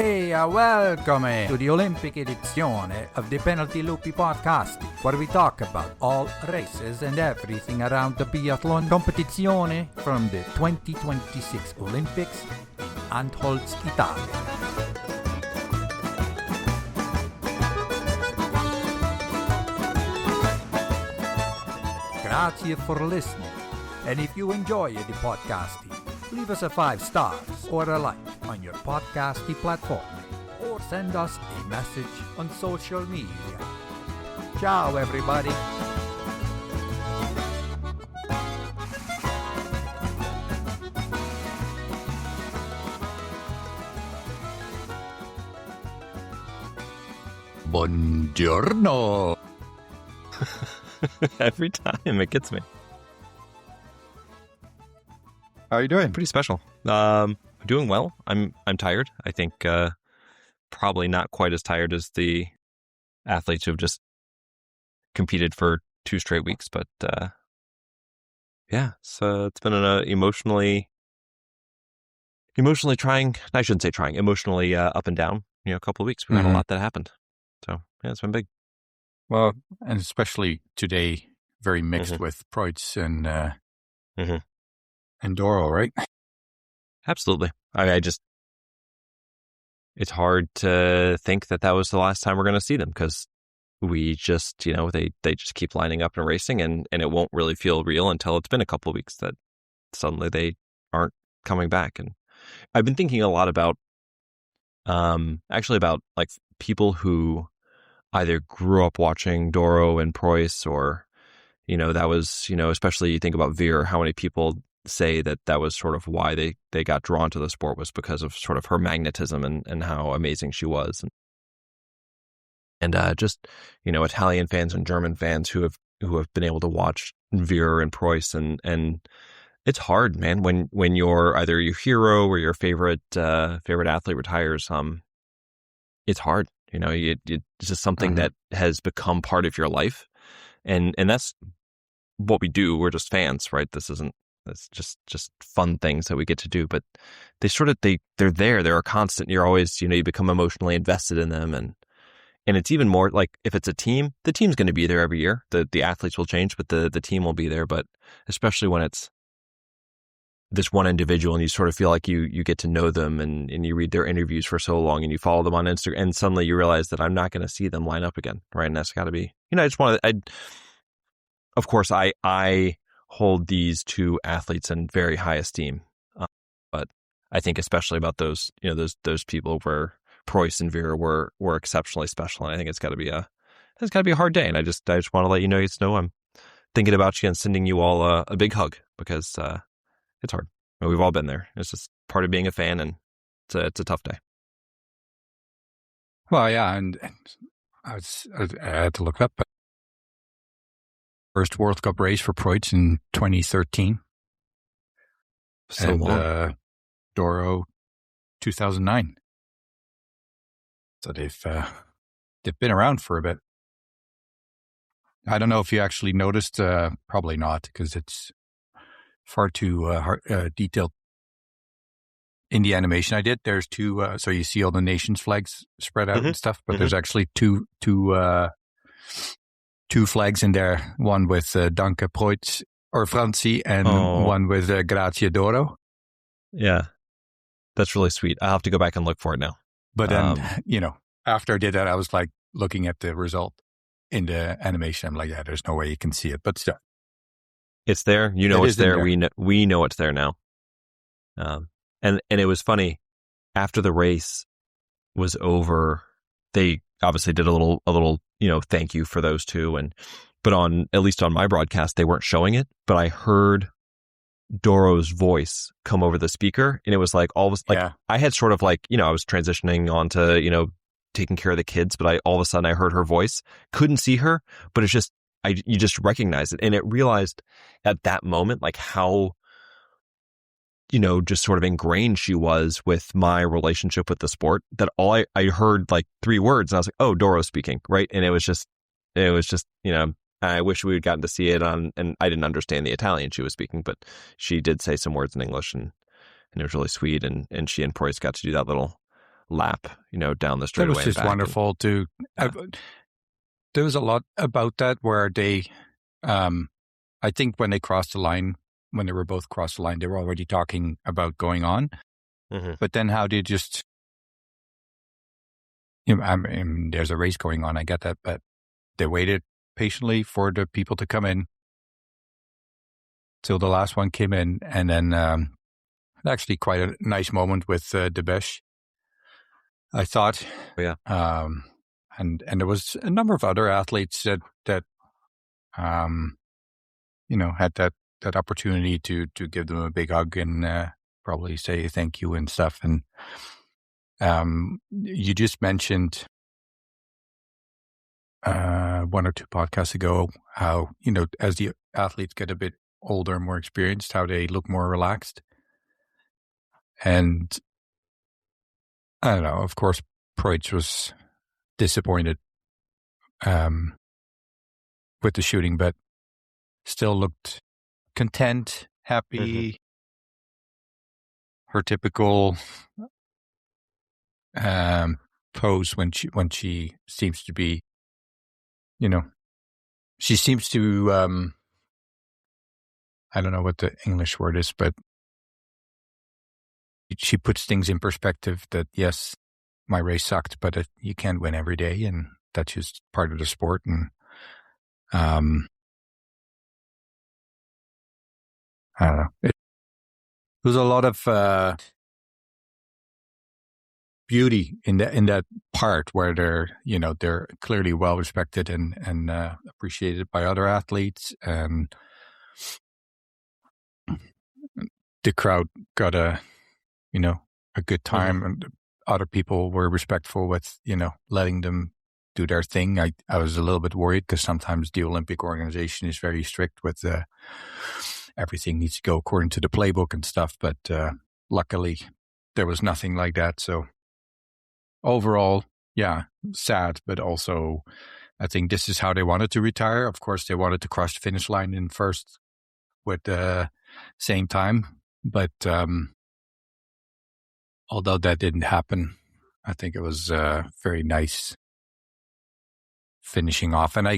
Welcome to the Olympic edition of the Penalty Loopy podcast, where we talk about all races and everything around the biathlon competizione from the 2026 Olympics in Antholz, Italy. Grazie for listening, and if you enjoy the podcast, leave us a 5 stars or a like on your podcasty platform, or send us a message on social media. Ciao, everybody. Buongiorno. Every time it gets me. How are you doing? Pretty special. Doing well. I'm tired. I think probably not quite as tired as the athletes who have just competed for 2 straight weeks, but yeah, so it's been an emotionally trying. I shouldn't say trying. Emotionally up and down. A couple of weeks. We had a lot that happened. So yeah, it's been big. Well, and especially today, very mixed with Preuss and Doro, right? Absolutely. It's hard to think that was the last time we're going to see them, because we just, they just keep lining up and racing, and it won't really feel real until it's been a couple of weeks that suddenly they aren't coming back. And I've been thinking a lot about, about like people who either grew up watching Doro and Preuss, or, that was, especially you think about Wierer, how many people say that was sort of why they got drawn to the sport, was because of sort of her magnetism and how amazing she was. And just, Italian fans and German fans who have been able to watch Wierer and Preuss, and it's hard, man, when you're either your hero or your favorite athlete retires. It's hard. It's just something that has become part of your life, and that's what we do. We're just fans, right? It's just fun things that we get to do, but they're there. They're a constant. You're always, you become emotionally invested in them, and it's even more like if it's a team, the team's going to be there every year. The athletes will change, but the team will be there. But especially when it's this one individual and you sort of feel like you get to know them, and you read their interviews for so long and you follow them on Instagram, and suddenly you realize that I'm not going to see them line up again. Right. And that's got to be, of course, I hold these 2 athletes in very high esteem. But I think especially about those, those people where Preuss and Wierer were exceptionally special. And I think it's got to be a hard day. And I just want to let you know, I'm thinking about you and sending you all a big hug, because it's hard. We've all been there. It's just part of being a fan, and it's a tough day. Well, yeah, and I had to look up. First World Cup race for Preuss in 2013. So long. Doro 2009. So they've been around for a bit. I don't know if you actually noticed. Probably not, because it's far too detailed in the animation I did. There's 2, so you see all the nations' flags spread out and stuff, but there's actually two flags in there. One with Danke Preuss or Franzi, and one with Grazie Doro. Yeah, that's really sweet. I'll have to go back and look for it now. But then, after I did that, I was like looking at the result in the animation. I'm like, yeah, there's no way you can see it, but still. It's there. It's there. We know it's there now. And it was funny. After the race was over, they obviously did a little thank you for those 2, but at least on my broadcast they weren't showing it, but I heard Doro's voice come over the speaker, and it was like I had sort of I was transitioning onto taking care of the kids, but all of a sudden I heard her voice. Couldn't see her, but it's just you just recognize it, and it realized at that moment like how just sort of ingrained she was with my relationship with the sport, that all I heard like 3 words, and I was like, oh, Doro speaking, right? And it was just I wish we had gotten to see it and I didn't understand the Italian she was speaking, but she did say some words in English, and it was really sweet, and she and Preuss got to do that little lap, down the That straightaway. was just wonderful too. Yeah. There was a lot about that where they, I think when they crossed the line, when they were both crossed the line, they were already talking about going on. Mm-hmm. But then how they just, I mean, there's a race going on, I get that, but they waited patiently for the people to come in till the last one came in. And then actually quite a nice moment with the Besche, I thought. Yeah. And there was a number of other athletes that had that opportunity to give them a big hug and probably say thank you and stuff. And you just mentioned 1 or 2 podcasts ago how, as the athletes get a bit older and more experienced, how they look more relaxed. And I don't know, of course, Preuss was disappointed with the shooting, but still looked content, happy. Mm-hmm. Her typical pose when she seems to be, she seems to, I don't know what the English word is, but she puts things in perspective that, yes, my race sucked, but you can't win every day, and that's just part of the sport. And I don't know. There's a lot of beauty in that part where they're clearly well respected and appreciated by other athletes, and the crowd got a good time, Mm-hmm. and other people were respectful with letting them do their thing. I was a little bit worried because sometimes the Olympic organization is very strict with everything needs to go according to the playbook and stuff, but luckily there was nothing like that. So overall, yeah, sad, but also I think this is how they wanted to retire. Of course, they wanted to cross the finish line in first with the same time, but although that didn't happen, I think it was very nice finishing off. And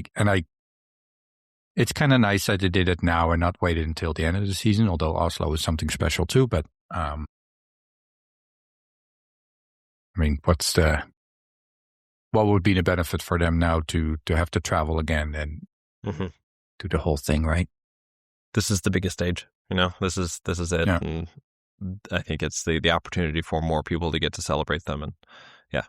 it's kind of nice that they did it now and not waited until the end of the season, although Oslo is something special too. But I mean, what would be the benefit for them now to have to travel again and do the whole thing, right? This is the biggest stage, this is it. Yeah. And I think it's the opportunity for more people to get to celebrate them. And yeah,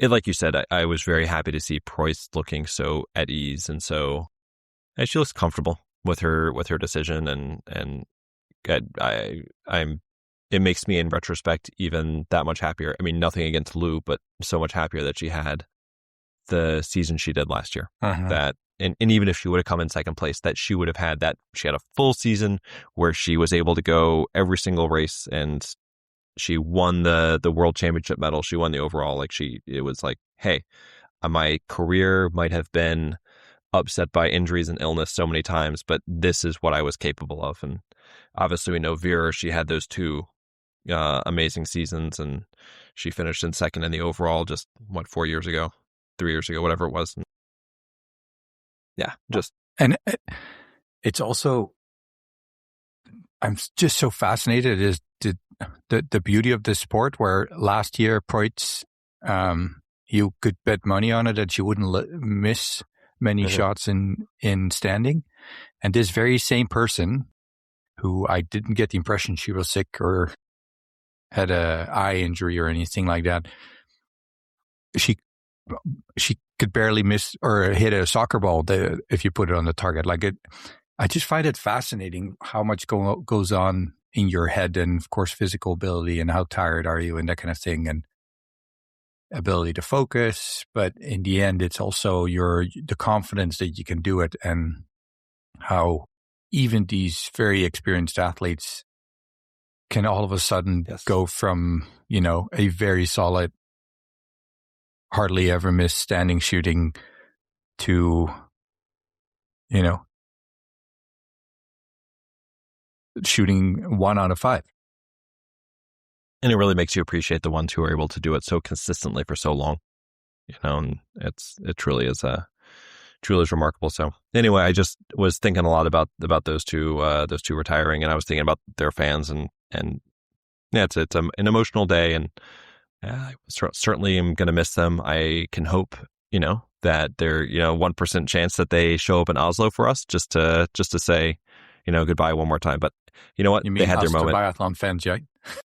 like you said, I was very happy to see Preuss looking so at ease and she looks comfortable with her decision, and it makes me in retrospect even that much happier. I mean, nothing against Lou, but so much happier that she had the season she did last year. That and even if she would have come in second place, that she would have had that. She had a full season where she was able to go every single race, and she won the world championship medal. She won the overall. It was like, hey, my career might have been upset by injuries and illness so many times, but this is what I was capable of. And obviously we know Wierer, she had those 2 amazing seasons, and she finished in second in the overall just 3 years ago, whatever it was. And yeah, and it's also, I'm just so fascinated is the beauty of this sport, where last year Preuss, you could bet money on it that she wouldn't miss many shots in standing, and this very same person, who I didn't get the impression she was sick or had a eye injury or anything like that, she could barely miss or hit a soccer ball if you put it on the target. I just find it fascinating how much goes on in your head, and of course physical ability, and how tired are you and that kind of thing, and ability to focus. But in the end, it's also the confidence that you can do it, and how even these very experienced athletes can all of a sudden go from, a very solid, hardly ever miss standing shooting to, shooting 1 out of 5. And it really makes you appreciate the ones who are able to do it so consistently for so long. And it truly is remarkable. So anyway, I just was thinking a lot about those two retiring, and I was thinking about their fans, and yeah, it's an emotional day, and I certainly am going to miss them. I can hope, that they're 1% chance that they show up in Oslo for us just to say, goodbye one more time. But you know what? You mean they had us, their moment. The biathlon fans, yeah?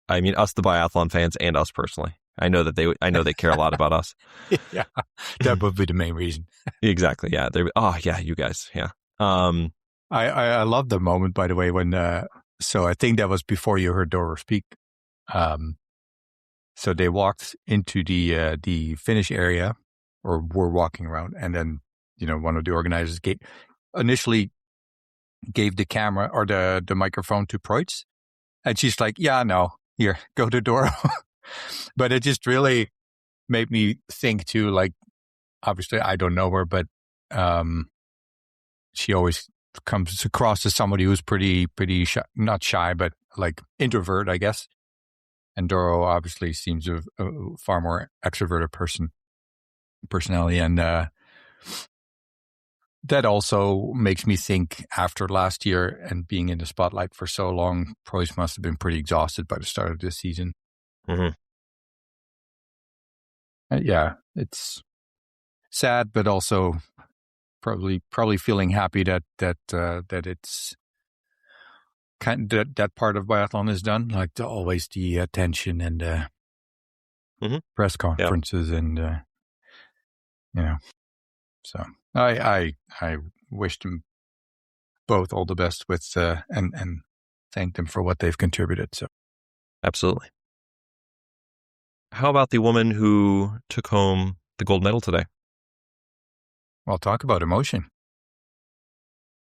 I mean, us, the biathlon fans, and us personally. I know they care a lot about us. Yeah, that would be the main reason. Exactly. Yeah. You guys. Yeah. I love the moment, by the way, when so I think that was before you heard Doro speak. So they walked into the finish area, or were walking around, and then one of the organizers initially gave the camera or the microphone to Preuss, and she's like, "Yeah, no, here, go to Doro." But it just really made me think too, like, obviously I don't know her, but she always comes across as somebody who's pretty shy, not shy, but like introvert, I guess. And Doro obviously seems a far more extroverted personality. And that also makes me think, after last year and being in the spotlight for so long, Preuss must have been pretty exhausted by the start of this season. Mm-hmm. Yeah, it's sad, but also probably feeling happy that it's kind of that part of biathlon is done. Like always the attention and press conferences, and So I wish them both all the best with and thank them for what they've contributed. So absolutely. How about the woman who took home the gold medal today? Well, talk about emotion.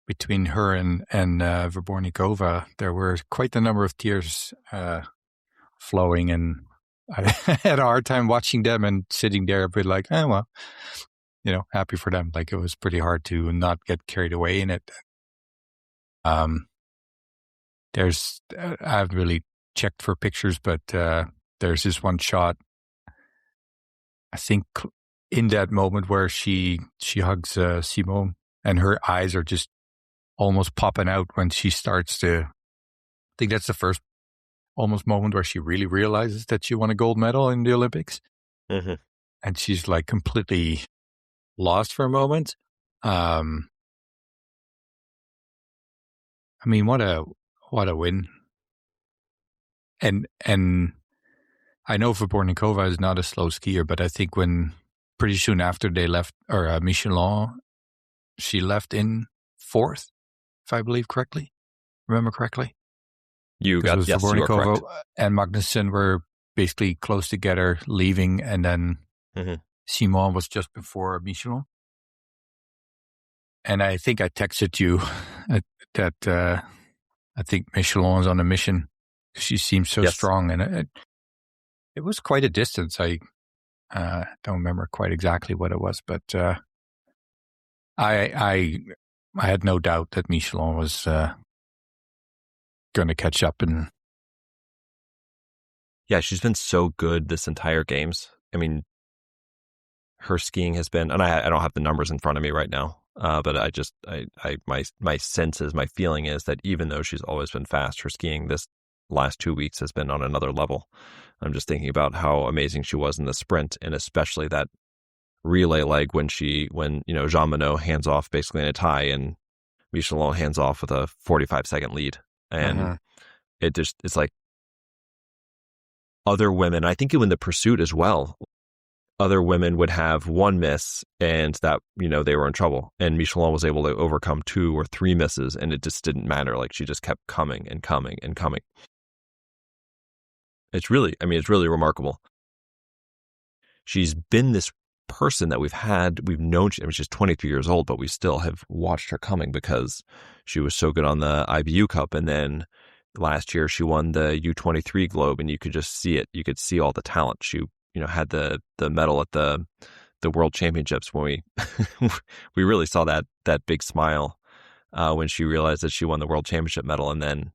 Between her and Vobornikova, there were quite the number of tears flowing, and I had a hard time watching them and sitting there a bit like, well, happy for them. Like, it was pretty hard to not get carried away in it. I haven't really checked for pictures, but there's this one shot, I think, in that moment where she hugs Simone, and her eyes are just almost popping out when she starts to. I think that's the first almost moment where she really realizes that she won a gold medal in the Olympics, mm-hmm. and she's like completely lost for a moment. I mean, what a win. And I know Vobornikova is not a slow skier, but I think when pretty soon after they left, or Michelon, she left in fourth, if I remember correctly. You are correct. Vobornikova and Magnusson were basically close together leaving, and then Simon was just before Michelon. And I think I texted you that I think Michelon is on a mission. She seems so strong, and it was quite a distance. I don't remember quite exactly what it was, but I had no doubt that Michelon was going to catch up. And yeah, she's been so good this entire games. I mean, her skiing has been, and I don't have the numbers in front of me right now, but my sense is, my feeling is that even though she's always been fast, her skiing this last 2 weeks has been on another level. I'm just thinking about how amazing she was in the sprint, and especially that relay leg when Jean Monod hands off basically in a tie, and Michelon hands off with a 45-second lead. And it's like other women, I think in the pursuit as well, other women would have one miss and that, they were in trouble. And Michelon was able to overcome 2 or 3 misses, and it just didn't matter. Like, she just kept coming and coming and coming. It's really remarkable. She's been this person that we've known. She's 23 years old, but we still have watched her coming because she was so good on the IBU Cup. And then last year she won the U23 Globe, and you could just see it. You could see all the talent. She, had the medal at the World Championships when we really saw that big smile when she realized that she won the World Championship medal. And then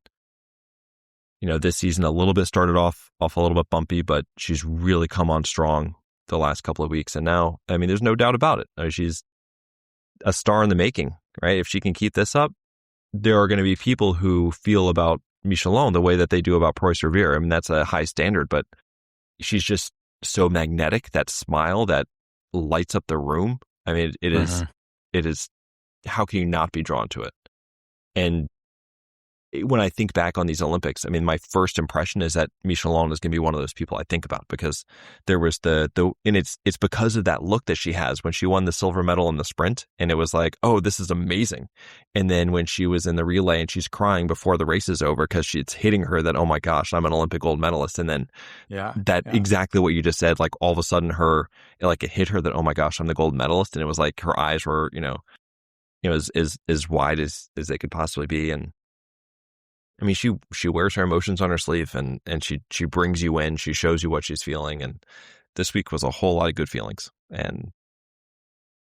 this season a little bit started off a little bit bumpy, but she's really come on strong the last couple of weeks. And now, I mean, there's no doubt about it. I mean, she's a star in the making, right? If she can keep this up, there are going to be people who feel about Michelon the way that they do about Preuss or Wierer. I mean, that's a high standard, but she's just so magnetic. That smile that lights up the room. I mean, it is, how can you not be drawn to it? And when I think back on these Olympics, I mean, my first impression is that Michelon is going to be one of those people I think about, because there was and it's because of that look that she has when she won the silver medal in the sprint, and it was like, oh, this is amazing. And then when she was in the relay and she's crying before the race is over because it's hitting her that, oh my gosh, I'm an Olympic gold medalist. And then exactly what you just said, like all of a sudden it hit her that, oh my gosh, I'm the gold medalist. And it was like her eyes were, as wide as they could possibly be. And I mean, she wears her emotions on her sleeve, and she brings you in. She shows you what she's feeling, and this week was a whole lot of good feelings, and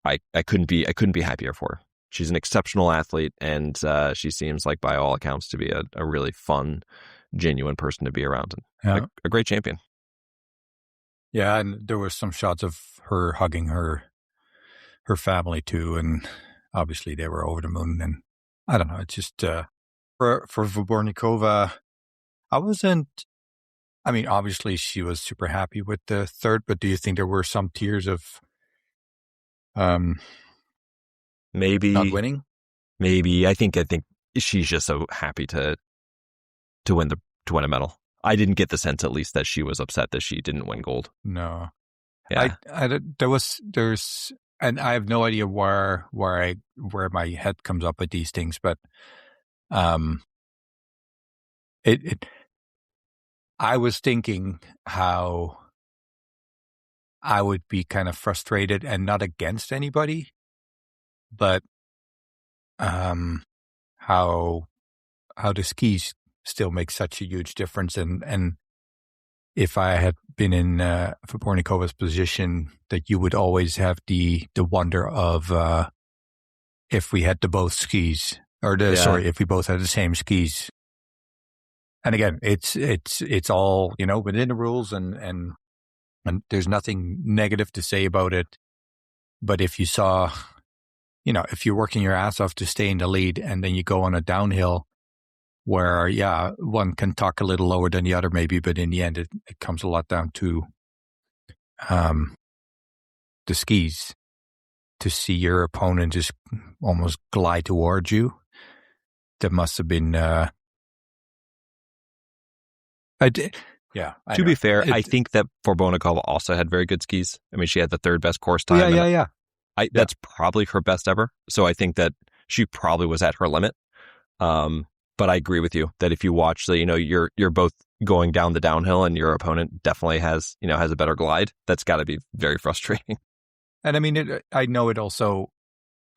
I couldn't be happier for her. She's an exceptional athlete, and she seems like, by all accounts, to be a really fun, genuine person to be around, and a great champion. Yeah, and there was some shots of her hugging her family too, and obviously they were over the moon. And I don't know, it's just. For Vobornikova, obviously she was super happy with the third, but do you think there were some tears of maybe not winning? Maybe. I think she's just so happy to win a medal. I didn't get the sense, at least, that she was upset that she didn't win gold. No. Yeah. There's and I have no idea where my head comes up with these things, but I was thinking how I would be kind of frustrated, and not against anybody, but how the skis still make such a huge difference, and if I had been in Vobornikova's position, that you would always have the wonder of if we had the both skis. If we both had the same skis. And again, it's all, within the rules, and there's nothing negative to say about it. But if you saw, if you're working your ass off to stay in the lead, and then you go on a downhill where, one can talk a little lower than the other maybe, but in the end, it comes a lot down to the skis, to see your opponent just almost glide towards you. That must have been. To be fair, I think that Vobornikova also had very good skis. I mean, she had the third best course time. Yeah. That's probably her best ever. So I think that she probably was at her limit. But I agree with you that if you watch, you're both going down the downhill, and your opponent definitely has a better glide. That's got to be very frustrating. And I mean, I know it also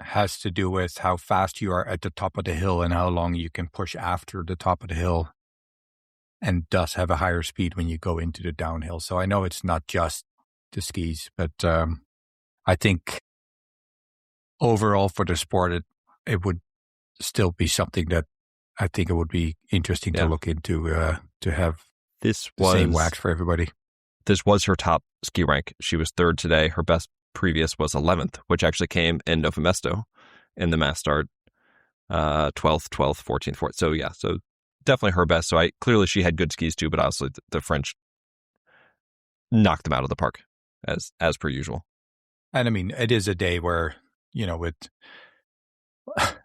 has to do with how fast you are at the top of the hill and how long you can push after the top of the hill, and thus have a higher speed when you go into the downhill. So I know it's not just the skis, but I think overall for the sport, it would still be something that I think it would be interesting to look into, to have the same wax for everybody. This was her top ski rank. She was third today. Her best previous was 11th, which actually came in Novo Mesto in the mass start, 12th, 14th, 4th. So so definitely her best. So clearly she had good skis too, but also the French knocked them out of the park as per usual. And I mean, it is a day where, with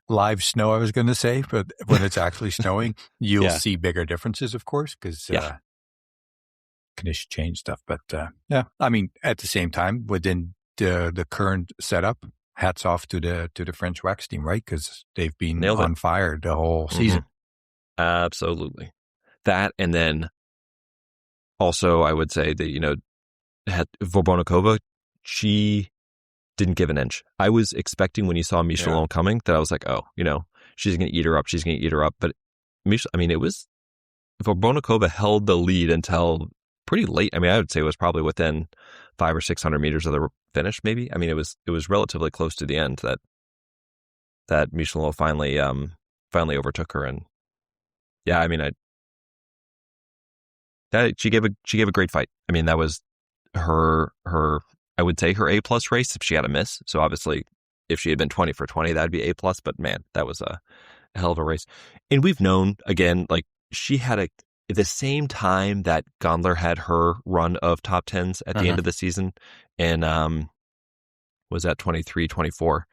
live snow, I was going to say, but when it's actually snowing, you'll see bigger differences, of course, because conditions change stuff. But I mean, at the same time, within the current setup, hats off to the French wax team, right? Because they've been on fire the whole season. Absolutely. That, and then also I would say that, Vobornikova, she didn't give an inch. I was expecting when you saw Michelon coming that I was like, oh, she's going to eat her up. She's going to eat her up. But Vobornikova held the lead until pretty late. I mean, I would say it was probably within 500 or 600 meters of the finish, maybe. I mean, it was relatively close to the end that Michelon finally overtook her. And I mean, She gave a great fight. I mean, that was her I would say her A+ race if she had a miss. So obviously, if she had been 20 for 20, that'd be A+. But man, that was a hell of a race. And we've known, again, like she had at the same time that Gondler had her run of top 10s at the end of the season, and was that 23, 24.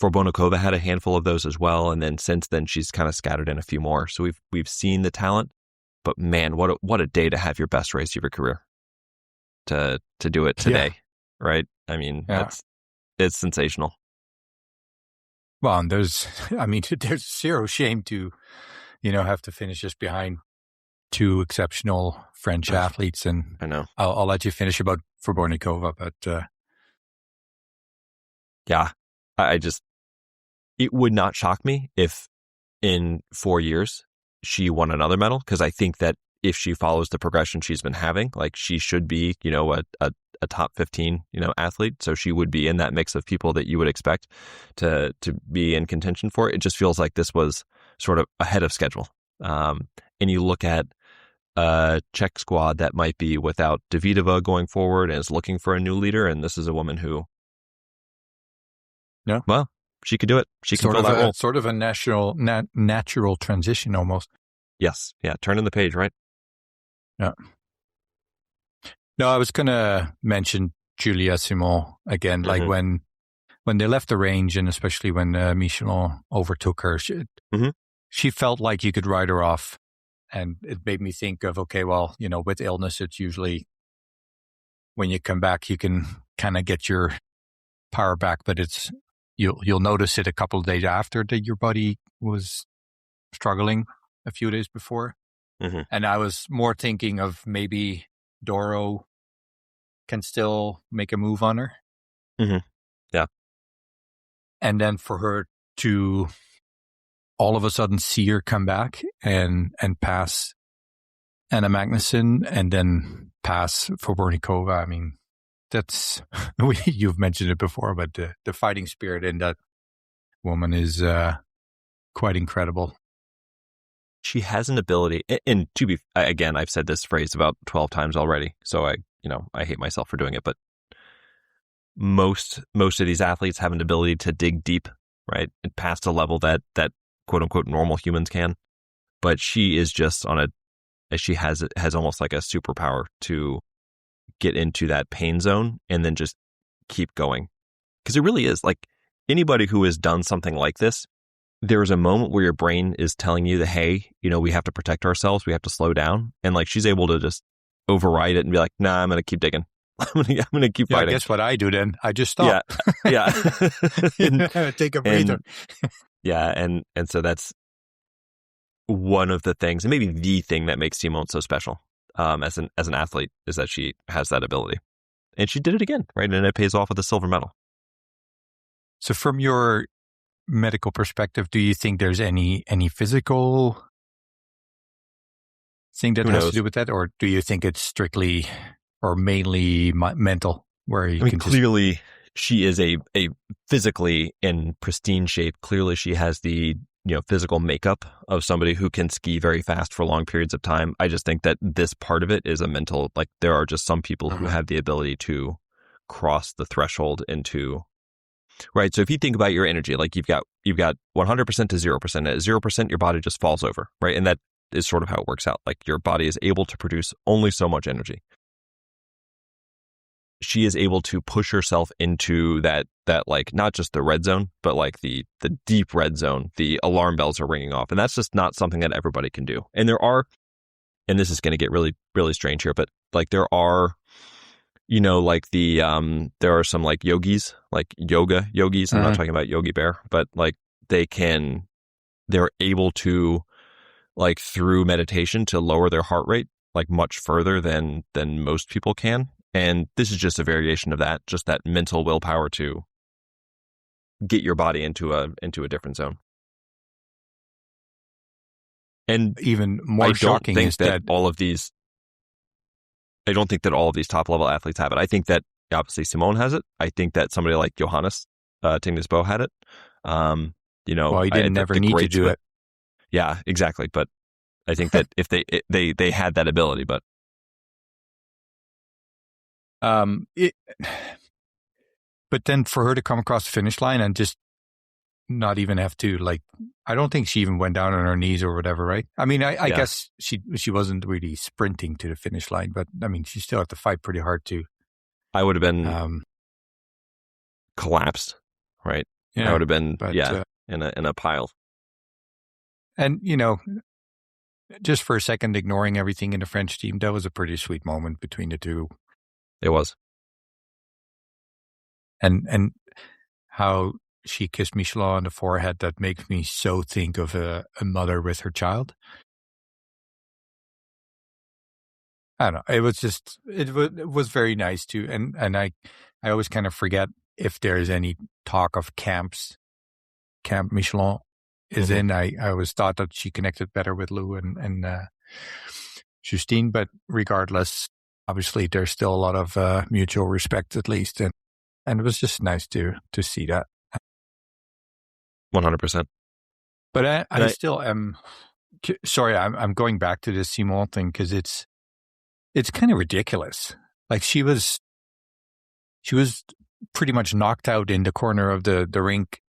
Vobornikova had a handful of those as well, and then since then she's kind of scattered in a few more. So we've seen the talent, but man, what a day to have your best race of your career to do it today, right? I mean, it's sensational. Well, and there's zero shame to, have to finish just behind two exceptional French athletes. And I know I'll let you finish about Vobornikova, but yeah, it would not shock me if in 4 years she won another medal, because I think that if she follows the progression she's been having, like she should be, a top 15, athlete. So she would be in that mix of people that you would expect to be in contention for it. It just feels like this was sort of ahead of schedule. And you look at a Czech squad that might be without Davidova going forward and is looking for a new leader. And this is a woman who, well, she could do it. She can fill that role. Sort of a natural transition almost. Yes. Yeah. Turning the page, right? Yeah. No, I was going to mention Julia Simon again, like when they left the range, and especially when Michelon overtook her, she felt like you could ride her off. And it made me think of, okay, well, with illness, it's usually when you come back, you can kind of get your power back, but you'll notice it a couple of days after that your body was struggling a few days before. And I was more thinking of maybe Doro can still make a move on her. Yeah. And then for her to all of a sudden see her come back and pass Anna Magnusson and then pass Vobornikova. I mean, that's, you've mentioned it before, but the fighting spirit in that woman is quite incredible. She has an ability, and to be, again, I've said this phrase about 12 times already, so I hate myself for doing it, but most of these athletes have an ability to dig deep, right? And past a level that quote unquote normal humans can. But she is just she has almost like a superpower to get into that pain zone and then just keep going. Because it really is like anybody who has done something like this, there is a moment where your brain is telling you that, hey, we have to protect ourselves. We have to slow down. And like, she's able to just override it and be like, nah, I'm going to keep digging. I'm going to keep fighting. I guess what I do then, I just stop. Yeah. Take a breather. And so that's one of the things, and maybe the thing that makes Simone so special as an athlete, is that she has that ability. And she did it again, right? And it pays off with a silver medal. So from your medical perspective, do you think there's any physical thing that has to do with that, or do you think it's strictly or mainly mental? Clearly she is a physically in pristine shape. Clearly she has the physical makeup of somebody who can ski very fast for long periods of time. I just think that this part of it is a mental, like there are just some people who have the ability to cross the threshold into, right? So if you think about your energy, like you've got 100% to 0%. At 0%, your body just falls over, right? And that is sort of how it works out. Like your body is able to produce only so much energy. She is able to push herself into that like not just the red zone, but like the deep red zone. The alarm bells are ringing off, and that's just not something that everybody can do. And there are, and this is going to get really, really strange here, but like there are, like there are some like yogis, like yoga yogis. I'm not talking about Yogi Bear, but like they're able to, like through meditation, to lower their heart rate like much further than most people can. And this is just a variation of that, just that mental willpower to get your body into a different zone. And even more shocking is that all of these, I don't think that all of these top level athletes have it. I think that obviously Simone has it. I think that somebody like Johannes Tingnesbo had it. Well, he didn't never need to do it. Yeah, exactly. But I think that if they had that ability, but It, but then for her to come across the finish line and just not even have to, like, I don't think she even went down on her knees or whatever, right? I mean, I guess she wasn't really sprinting to the finish line, but I mean, she still had to fight pretty hard too. I would have been collapsed, right? Yeah, I would have been, in a pile. And, just for a second, ignoring everything in the French team, that was a pretty sweet moment between the two. It was. And how she kissed Michelon on the forehead, that makes me so think of a mother with her child. I don't know. It was just, it was very nice too. And I always kind of forget if there's any talk of camps. Camp Michelon is in. I always thought that she connected better with Lou and Justine, but regardless, obviously there's still a lot of mutual respect at least. And it was just nice to see that. 100%. But I still am, sorry, I'm going back to this Simon thing because it's kind of ridiculous. Like she was pretty much knocked out in the corner of the rink,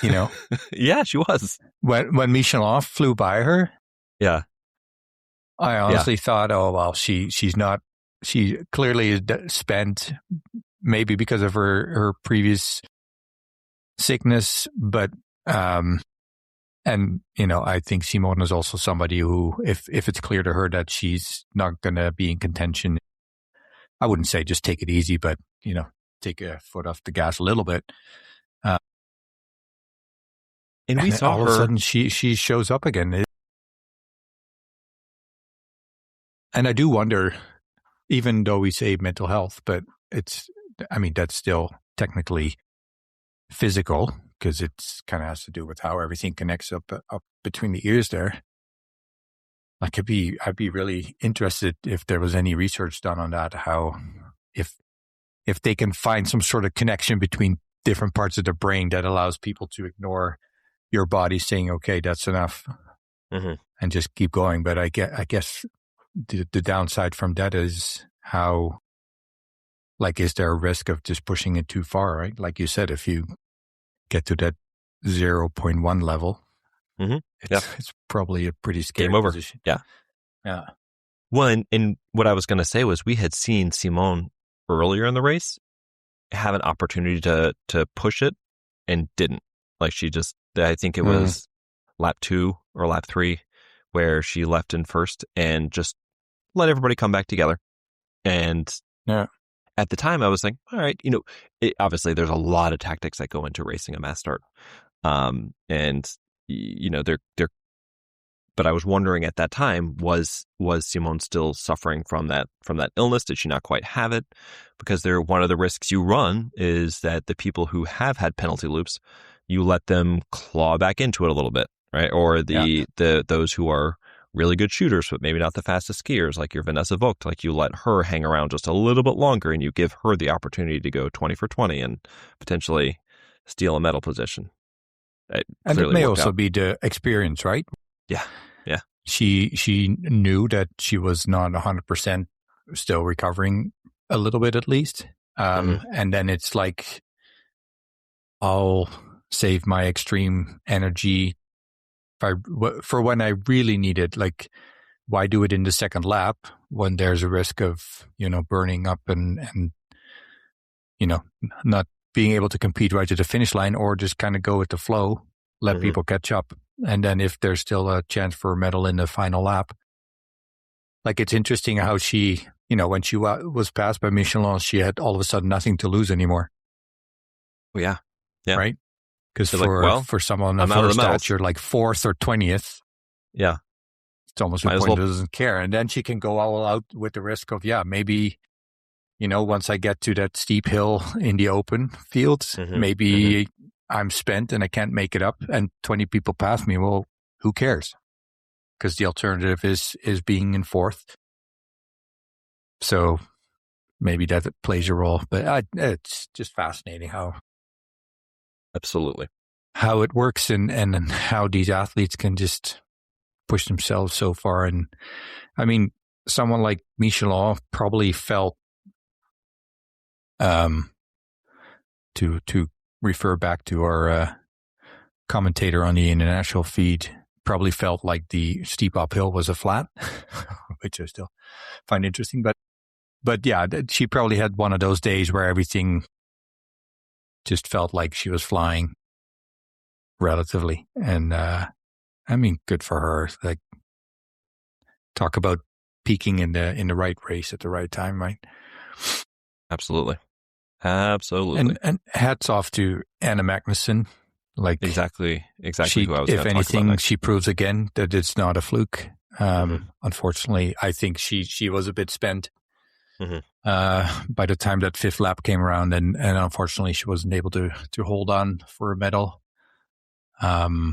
Yeah, she was. When Michelin flew by her. Yeah. I honestly thought, oh, well, she clearly is spent, maybe because of her previous sickness, but and I think Simone is also somebody who, if it's clear to her that she's not going to be in contention, I wouldn't say just take it easy, but take a foot off the gas a little bit. And we saw all her, of a sudden she shows up again. And I do wonder, even though we say mental health, but that's still technically physical, because it's kind of has to do with how everything connects up between the ears there. Like I'd be really interested if there was any research done on that, how if they can find some sort of connection between different parts of the brain that allows people to ignore your body saying, okay, that's enough, and just keep going. But I guess the downside from that is how, like, is there a risk of just pushing it too far, right? Like you said, if you get to that 0.1 level, it's probably a pretty scary game over. Position. Yeah. Well, and what I was going to say was we had seen Simone earlier in the race have an opportunity to push it and didn't. Like I think it was lap 2 or lap 3 where she left in first and just let everybody come back together. And at the time I was like, all right, obviously there's a lot of tactics that go into racing a mass start. They're but I was wondering at that time, was Simone still suffering from that illness? Did she not quite have it? Because one of the risks you run is that the people who have had penalty loops, you let them claw back into it a little bit, right? Or those who are really good shooters, but maybe not the fastest skiers, like your Vanessa Vogt, like you let her hang around just a little bit longer and you give her the opportunity to go 20 for 20 and potentially steal a medal position. And it may also be the experience, right? Yeah. She knew that she was not 100% still recovering a little bit at least. And then it's like, I'll save my extreme energy for when I really need it. Like, why do it in the second lap when there's a risk of, burning up and not being able to compete right to the finish line, or just kind of go with the flow, let people catch up. And then if there's still a chance for a medal in the final lap, like it's interesting how she, when she was passed by Michelin, she had all of a sudden nothing to lose anymore. Oh, yeah. Right? Because for someone of her stature, like 4th or 20th, it's almost a point doesn't care. And then she can go all out with the risk of, maybe, once I get to that steep hill in the open fields, maybe I'm spent and I can't make it up and 20 people pass me. Well, who cares? Because the alternative is being in 4th. So maybe that plays a role. But it's just fascinating how it works and how these athletes can just push themselves so far. And I mean, someone like Michelin probably felt To refer back to our commentator on the international feed, probably felt like the steep uphill was a flat, which I still find interesting. But yeah, she probably had one of those days where everything just felt like she was flying relatively. And I mean, good for her. Like, talk about peaking in the right race at the right time, right? Absolutely. Absolutely. And hats off to Anna Magnusson. Like, exactly who I was if going to talk anything, about. she proves again that it's not a fluke. Unfortunately, I think she was a bit spent by the time that fifth lap came around, and unfortunately she wasn't able to hold on for a medal. But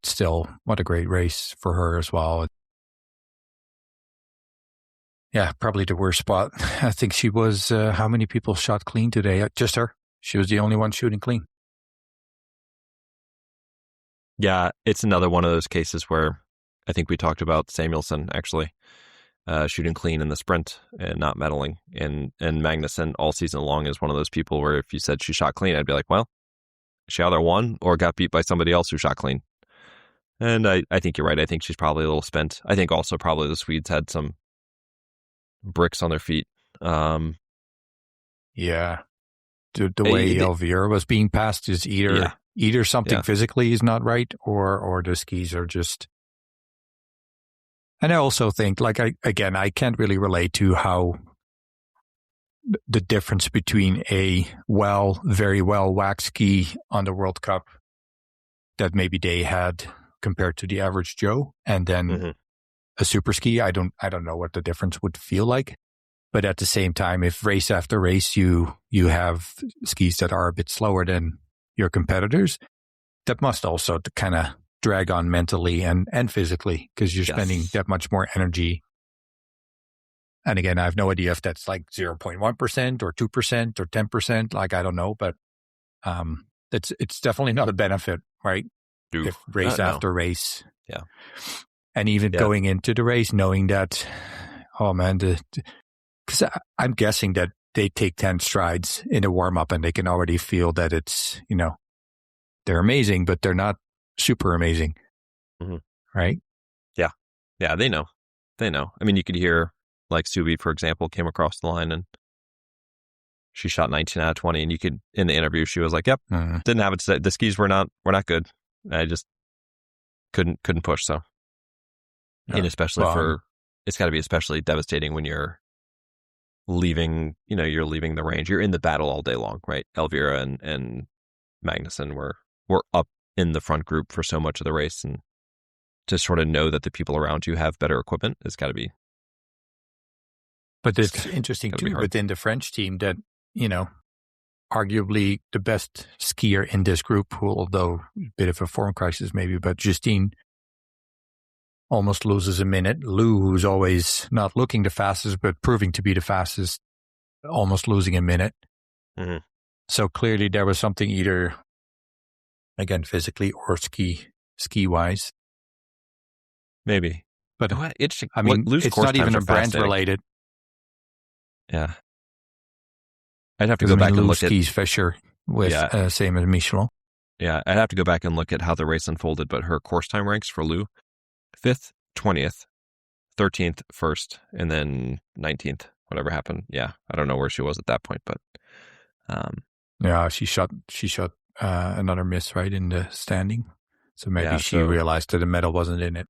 still, what a great race for her as well. Yeah, probably the worst spot. I think she was, how many people shot clean today? Just her. She was the only one shooting clean. Yeah, it's another one of those cases where I think we talked about Samuelson actually shooting clean in the sprint and not medaling. And Magnusson all season long is one of those people where if you said she shot clean, I'd be like, well, she either won or got beat by somebody else who shot clean. And I think you're right. I think she's probably a little spent. I think also probably the Swedes had some bricks on their feet. Yeah. The way Elvira was being passed is either something physically is not right or the skis are just. And I also think, like, I can't really relate to how the difference between a very well waxed ski on the World Cup that maybe they had compared to the average Joe, and then a super ski. I don't know what the difference would feel like. But at the same time, if race after race you have skis that are a bit slower than your competitors, that must also kind of drag on mentally and physically, because you're spending that much more energy. And again, I have no idea if that's like 0.1% or 2% or 10%. Like, I don't know, but it's definitely not a benefit, right? If race after race. Yeah. And even going into the race, knowing that, oh man, because I'm guessing that they take 10 strides in a warm-up and they can already feel that it's, they're amazing, but they're not super amazing. Right? Yeah. Yeah, they know. I mean, you could hear, like, Subi, for example, came across the line and she shot 19 out of 20. And you could, in the interview, she was like, yep, didn't have it today. The skis were not good. I just couldn't push. So, and especially it's got to be especially devastating when you're leaving the range. You're in the battle all day long, right? Elvira and Magnusson were up in the front group for so much of the race, and to sort of know that the people around you have better equipment has got to be. But it's interesting too within the French team that, arguably the best skier in this group, although a bit of a form crisis maybe, but Justine almost loses a minute. Lou, who's always not looking the fastest, but proving to be the fastest, almost losing a minute. So clearly there was something either, again, physically or ski-wise. Maybe. But interesting. I mean, it's not even a brand related. Yeah. I'd have to go back and look skis Fischer with same as Michelon. Yeah, I'd have to go back and look at how the race unfolded, but her course time ranks for Lou, 5th, 20th, 13th, 1st, and then 19th, whatever happened. Yeah, I don't know where she was at that point, but... yeah, she shot another miss right in the standing. So maybe she realized that the medal wasn't in it.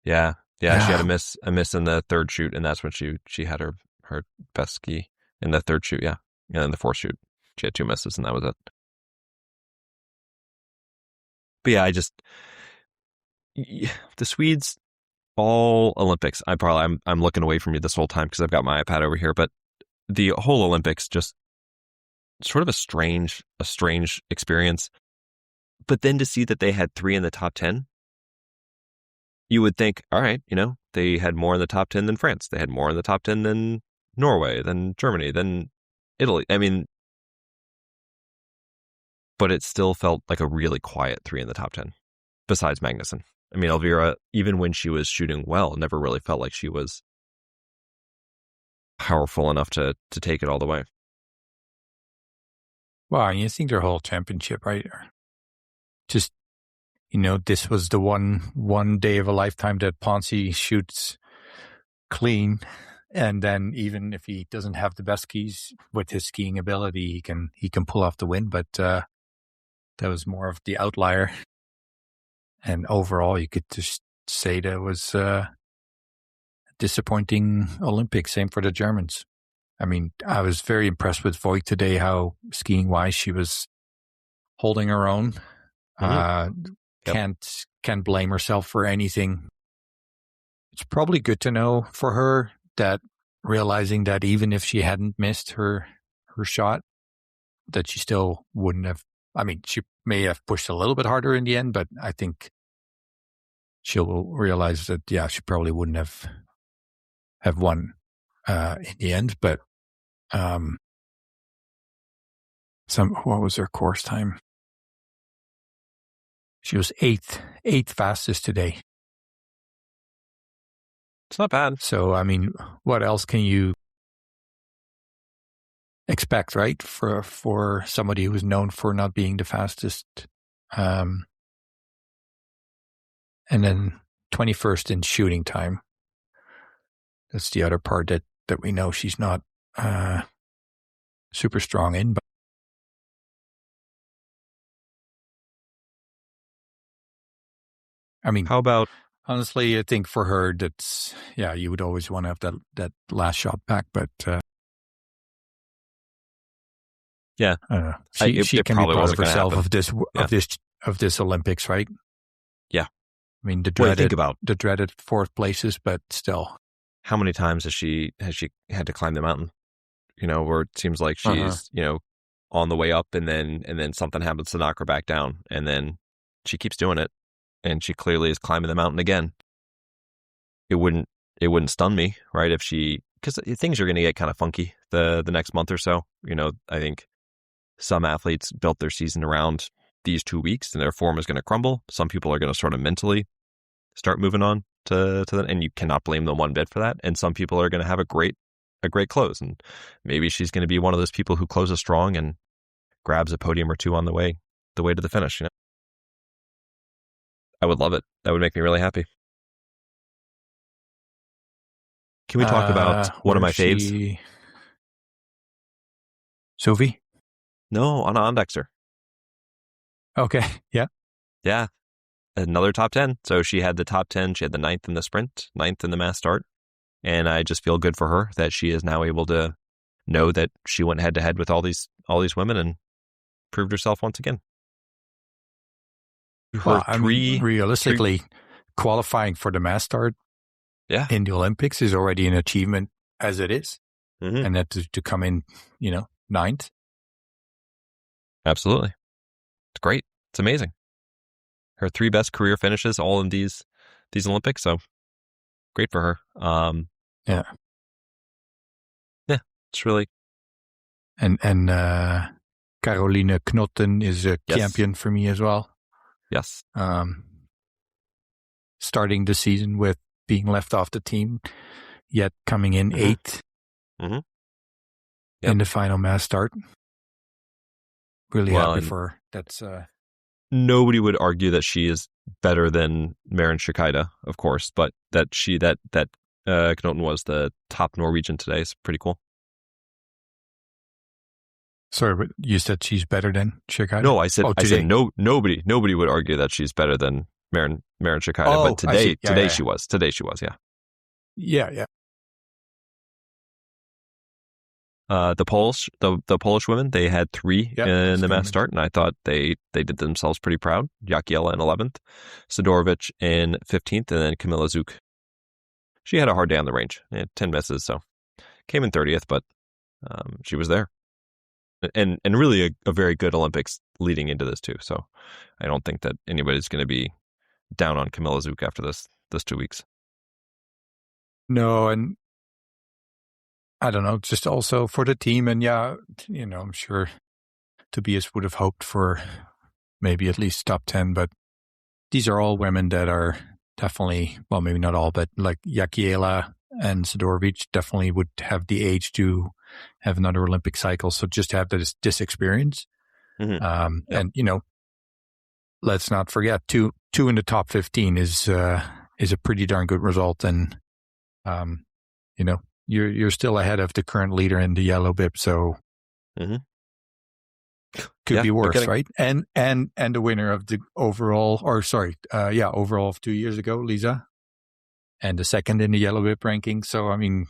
Yeah, she had a miss in the third shoot, and that's when she had her best ski in the third shoot, and then the fourth shoot, she had 2 misses, and that was it. But yeah, the Swedes, all Olympics. I'm looking away from you this whole time because I've got my iPad over here, but the whole Olympics just sort of a strange experience. But then to see that they had 3 in the top 10, you would think, all right, they had more in the top 10 than France. They had more in the top 10 than Norway, than Germany, than Italy. I mean, but it still felt like a really quiet 3 in the top 10, besides Magnusson. I mean, Elvira, even when she was shooting well, never really felt like she was powerful enough to take it all the way. Well, you think their whole championship, right? Just, this was the one day of a lifetime that Ponce shoots clean. And then even if he doesn't have the best skis with his skiing ability, he can pull off the win. But that was more of the outlier. And overall, you could just say that was a disappointing Olympics. Same for the Germans. I mean, I was very impressed with Voigt today, how skiing-wise she was holding her own. Can't blame herself for anything. It's probably good to know for her that realizing that even if she hadn't missed her shot, that she still wouldn't have. I mean, she may have pushed a little bit harder in the end, but I think she'll realize that, yeah, she probably wouldn't have won in the end. But what was her course time? She was eighth fastest today. It's not bad. So, I mean, what else can you expect, right? For somebody who is known for not being the fastest. And then 21st in shooting time. That's the other part that we know she's not super strong in. But I mean, how about, honestly, I think for her, that's, yeah, you would always want to have that last shot back, but yeah, I don't know. She can be proud of herself of this Olympics, right? Yeah. I mean, the dreaded fourth places, but still. How many times has she had to climb the mountain? Where it seems like she's, on the way up and then something happens to knock her back down, and then she keeps doing it, and she clearly is climbing the mountain again. It wouldn't stun me, right? Because things are going to get kind of funky the next month or so. I think some athletes built their season around these 2 weeks, and their form is going to crumble. Some people are going to sort of mentally start moving on to that, and you cannot blame them one bit for that. And some people are going to have a great close, and maybe she's going to be one of those people who closes strong and grabs a podium or two on the way to the finish. I would love it. That would make me really happy. Can we talk about one of my faves? Sophie? No, on Andexer. Okay, yeah. Yeah, another top 10. So she had the top 10. She had the 9th in the sprint, 9th in the mass start. And I just feel good for her that she is now able to know that she went head to head with all these women and proved herself once again. Realistically, qualifying for the mass start in the Olympics is already an achievement as it is. Mm-hmm. And that to come in, 9th. Absolutely. It's great. It's amazing. Her 3 best career finishes all in these Olympics. So great for her. Yeah, it's really. And Caroline Knotten is a champion for me as well. Yes. Starting the season with being left off the team, yet coming in 8th in the final mass start. Really happy for her. That's nobody would argue that she is better than Maren Shikaida, of course, but that Knoten was the top Norwegian today is pretty cool. Sorry, but you said she's better than Shikaida? No, I said nobody would argue that she's better than Maren Shikaida, but today she was. Today she was, yeah. Yeah. The Polish women, they had 3 in the mass start, and I thought they did themselves pretty proud. Jakiela in 11th, Sidorovic in 15th, and then Kamila Zuk. She had a hard day on the range. 10 misses, so came in 30th, but she was there. And really a very good Olympics leading into this too. So I don't think that anybody's going to be down on Kamila Zuk after this 2 weeks. No, and I don't know, just also for the team. And I'm sure Tobias would have hoped for maybe at least top 10, but these are all women that are definitely, well, maybe not all, but like Jakiela and Sidorovic definitely would have the age to have another Olympic cycle. So just have this experience. Mm-hmm. And, let's not forget, two in the top 15 is a pretty darn good result. And, you're still ahead of the current leader in the yellow bib. So could be worse, right? And the winner of the overall of 2 years ago, Lisa, and the second in the yellow bib ranking. So, I mean,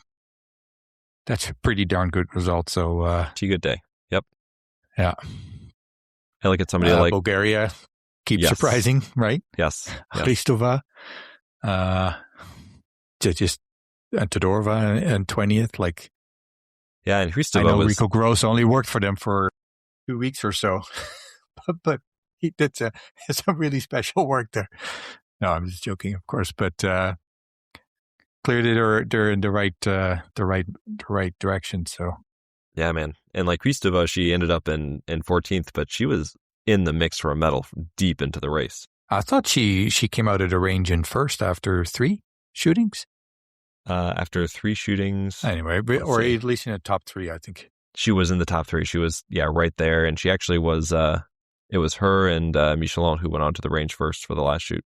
that's a pretty darn good result. So, it's a good day. Yep. Yeah. I look at somebody like Bulgaria keeps surprising, right? Yes. Hristova, Todorova and 20th. Like, yeah, and Hristova I know Rico Gross only worked for them for 2 weeks or so, but he did some really special work there. No, I'm just joking, of course, but clearly they're in the right direction. So yeah, man, and like Hristova, she ended up in 14th, but she was in the mix for a medal deep into the race. I thought she came out of the range in first after 3 shootings. After 3 shootings, anyway, or at least in the top 3, I think. She was in the top 3. She was, right there. And she actually was, it was her and Michelon who went on to the range first for the last shoot.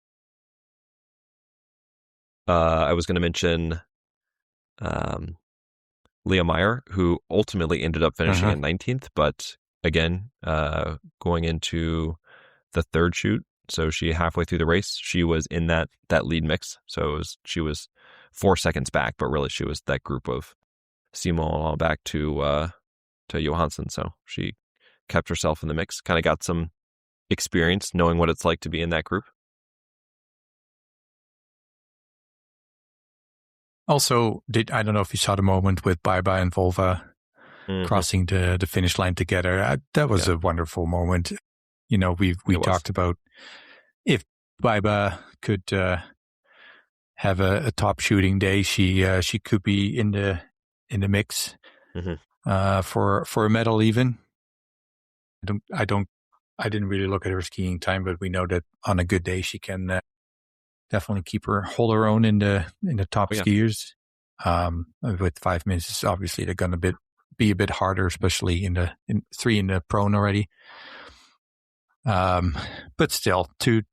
I was going to mention Leah Meyer, who ultimately ended up finishing in 19th, but again, going into the third shoot. So she halfway through the race, she was in that lead mix. So she was 4 seconds back, but really she was that group of Simon back to Johansson. So she kept herself in the mix, kind of got some experience knowing what it's like to be in that group. Also, I don't know if you saw the moment with Baiba and Volva crossing the finish line together. That was a wonderful moment. We talked about if Baiba could have a top shooting day, she could be in the mix for a medal even. I didn't really look at her skiing time, but we know that on a good day she can definitely hold her own in the top skiers. With 5 minutes, obviously they're going to be a bit harder, especially in 3 in the prone already. But still, to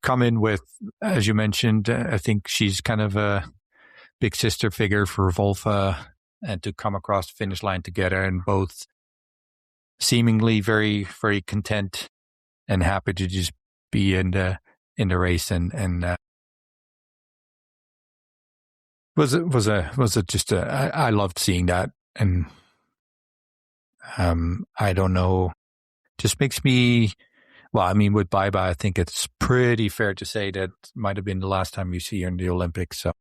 come in with, as you mentioned, I think she's kind of a big sister figure for Volva, and to come across the finish line together and both seemingly very, very content and happy to just be in the race and I loved seeing that. And I don't know, just makes me, well, I mean, with Baiba, I think it's pretty fair to say that might have been the last time you see her in the Olympics. So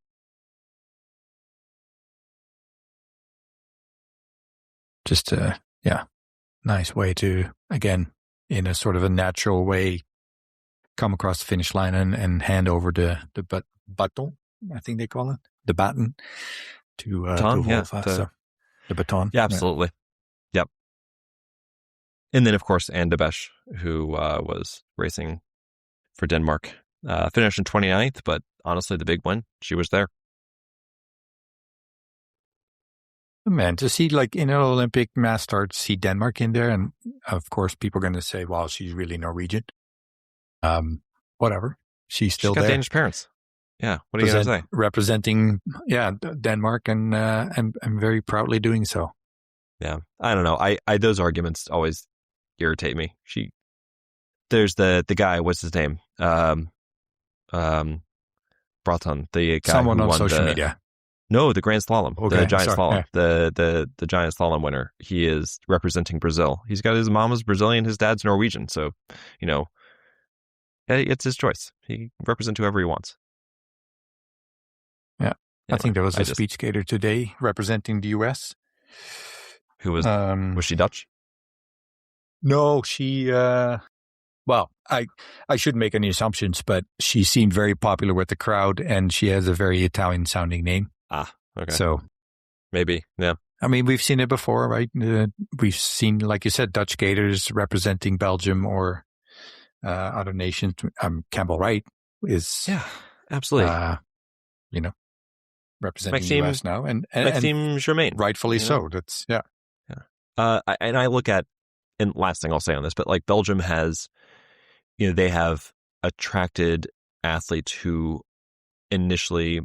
just nice way to, again, in a sort of a natural way, come across the finish line and hand over the baton, I think they call it, the baton to Volva. The baton. Yeah, absolutely. Yep. And then, of course, Besche, who was racing for Denmark, finished in 29th, but honestly, the big one, she was there. Man, to see like in an Olympic mass start, see Denmark in there, and of course, people are going to say, "Wow, she's really Norwegian." Whatever, she's still got there. Danish parents. Yeah, what are you going to say? Representing, Denmark, and very proudly doing so. Yeah, I don't know. I those arguments always irritate me. There's the guy. What's his name? Breton, the guy someone who on won social media. No, the Grand Slalom, the giant slalom, yeah. the giant slalom winner. He is representing Brazil. He's got his mom is Brazilian, his dad's Norwegian. So, it's his choice. He can represent whoever he wants. Yeah, anyway, I think there was a speed skater today representing the U.S. Who was she Dutch? No, she. Well, I shouldn't make any assumptions, but she seemed very popular with the crowd, and she has a very Italian-sounding name. Ah, okay. So maybe, yeah. I mean, we've seen it before, right? We've seen, like you said, Dutch skaters representing Belgium or other nations. Campbell Wright is, yeah, absolutely. representing the U.S. now, and Maxime Germain, rightfully so. That's yeah. And I look at, and last thing I'll say on this, but like Belgium has, they have attracted athletes who initially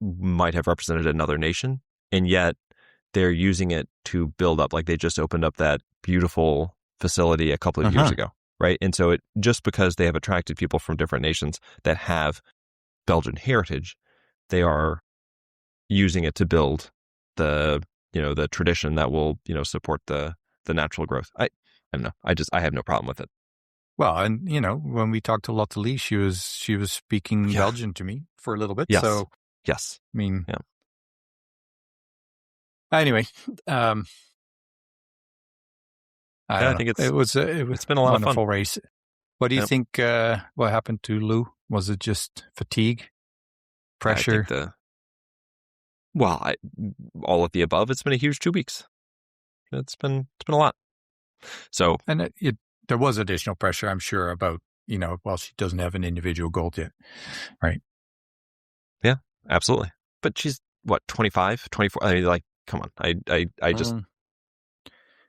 might have represented another nation, and yet they're using it to build up. Like they just opened up that beautiful facility a couple of years ago, right? And so just because they have attracted people from different nations that have Belgian heritage, they are using it to build the tradition that will support the natural growth. I don't know. I have no problem with it. Well, and when we talked to Lotte Lee, she was speaking Belgian to me for a little bit. Yes. So yes, I mean, Anyway, I think it's been a lot of fun. Race. What do you think? What happened to Lou? Was it just fatigue, pressure? All of the above. It's been a huge 2 weeks. It's been a lot. So, and there was additional pressure, I'm sure, about she doesn't have an individual goal yet, right? Yeah, absolutely. But she's what, 25, 24? I mean, like, come on. I just